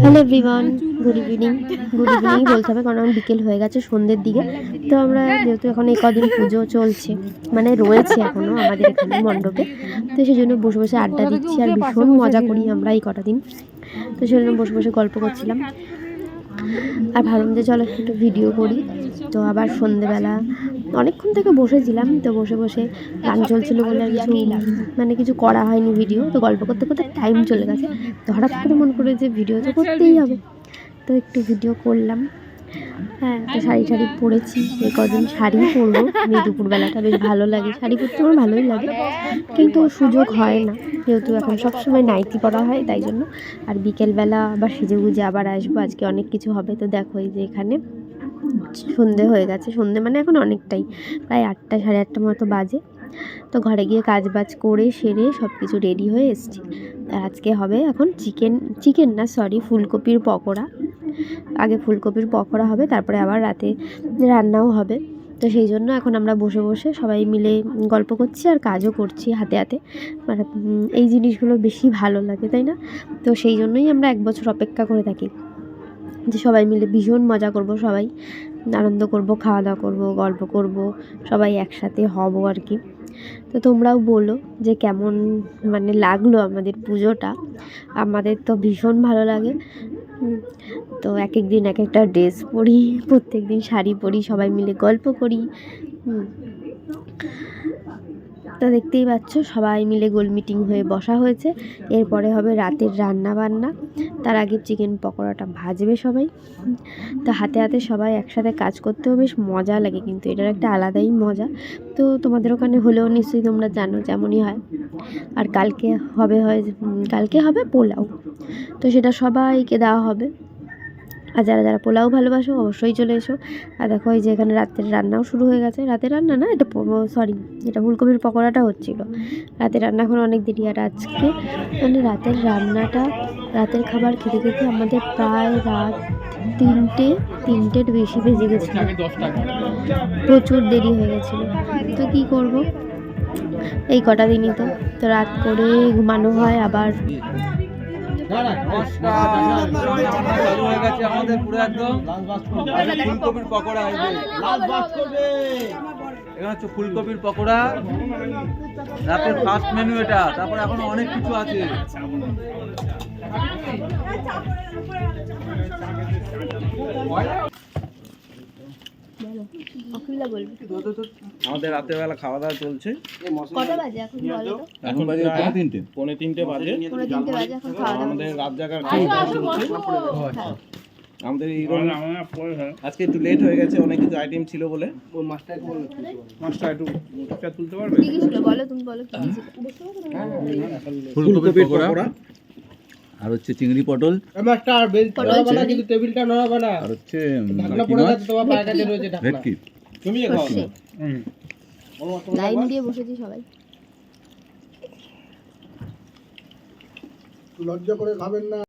Hello everyone, good evening বলতে হবে কারণ আমার বিকেল হয়ে গেছে সন্ধ্যের দিকে। তো আমরা যেহেতু এখন এই কদিন পুজো চলছে, মানে রয়েছে এখনও আমাদের এখানে মণ্ডপে, তো সেই জন্য বসে বসে আড্ডা দিচ্ছি আর ভীষণ মজা করি আমরা এই কটা দিন। তো সেই জন্য বসে বসে গল্প করছিলাম আর ভাবলাম যে চলো একটু ভিডিও করি। তো আবার সন্ধেবেলা অনেকক্ষণ থেকে বসেছিলাম, তো বসে বসে গান চলছিল বলে আর কিছু মানে কিছু করা হয়নি ভিডিও। তো গল্প করতে করতে টাইম চলে গেছে, তো হঠাৎ করে মনে করে যে ভিডিও তো করতেই হবে, তো একটু ভিডিও করলাম। হ্যাঁ, তো শাড়ি পরেছি, এই কদিন শাড়ি পরবো। আমি দুপুরবেলাটা বেশ ভালো লাগে, শাড়ি পরতে আমার ভালোই লাগে, কিন্তু সুযোগ হয় না যেহেতু এখন সবসময় নাইটি পরা হয়, তাই জন্য। আর বিকেলবেলা আবার সেজে গুজে আবার আসবো, আজকে অনেক কিছু হবে। তো দেখো এই যে এখানে সন্ধে হয়ে গেছে, সন্ধে মানে এখন অনেকটাই, প্রায় 8টা সাড়ে 8টার মতো বাজে। তো ঘরে গিয়ে কাজ বাজ করে সেরে সব কিছু রেডি হয়ে এসেছি। আর আজকে হবে এখন ফুলকপির পকোড়া। আগে ফুলকপির পকোড়া হবে, তারপরে আবার রাতে রান্নাও হবে। তো সেই জন্য এখন আমরা বসে বসে সবাই মিলে গল্প করছি আর কাজও করছি হাতে হাতে। মানে এই জিনিসগুলো বেশি ভালো লাগে, তাই না? তো সেই জন্যই আমরা 1 বছর অপেক্ষা করে থাকি যে সবাই মিলে ভীষণ মজা করব, সবাই আনন্দ করব, খাওয়া দাওয়া করব, গল্প করব, সবাই একসাথে হব আর কি। তো তোমরাও বলো যে কেমন মানে লাগলো আমাদের পুজোটা। আমাদের তো ভীষণ ভালো লাগে। তো এক এক দিন এক একটা ড্রেস পরি, প্রত্যেক দিন শাড়ি পরি, সবাই মিলে গল্প করি। তো দেখতেই পাচ্ছ সবাই মিলে গোল মিটিং হয়ে বসা হয়েছে। এরপরে হবে রাতের রান্না বান্না, তার আগে চিকেন পকোড়াটা ভাজবে সবাই। তো হাতে হাতে সবাই একসাথে কাজ করতেও বেশ মজা লাগে, কিন্তু এটার একটা আলাদাই মজা। তো তোমাদের ওখানে হলেও নিশ্চয়ই তোমরা জানো যেমনই হয়। আর কালকে হবে পোলাও, তো সেটা সবাইকে দেওয়া হবে। আর যারা যারা পোলাও ভালোবাসো অবশ্যই চলে এসো। আর দেখো এই যে এখানে রাতের রান্নাও শুরু হয়ে গেছে। রাতের রান্না না, এটা ফুলকপির পকোড়াটা হচ্ছিল। রাতের রান্না এখন অনেক দেরি। আর আজকে মানে রাতের খাবার খেতে খেতে আমাদের প্রায় রাত তিনটের বেশি বেজে গেছিলো, প্রচুর দেরি হয়ে গেছিলো। তো কী করব, এই কটা দিনই তো রাত করে ঘুমানো হয়। আবার চালু হয়ে গেছে আমাদের পুরো একদম ফুলকপির পকোড়া। এখানে হচ্ছে ফুলকপির পকোড়া, রাতের ফার্স্ট মেনু এটা। তারপরে এখনো অনেক কিছু আছে। আমাদের রাতের বেলা খাওয়া দাওয়া চলছে। এখন বাজে পৌনে তিনটে বাজে। আমাদের রাত জাগার চলছে। আমাদের আজকে একটু লেট হয়ে গেছে, অনেক কিছু আইটেম ছিল বলে। মাছটা একটু তুলতে পারবে? ফুলকপির পকোড়া, আর হচ্ছে চিংড়ি পটল, আর হচ্ছে ভেটকি। লাইন দিয়ে বসেছি সবাই। লজ্জা করে খাবেন না।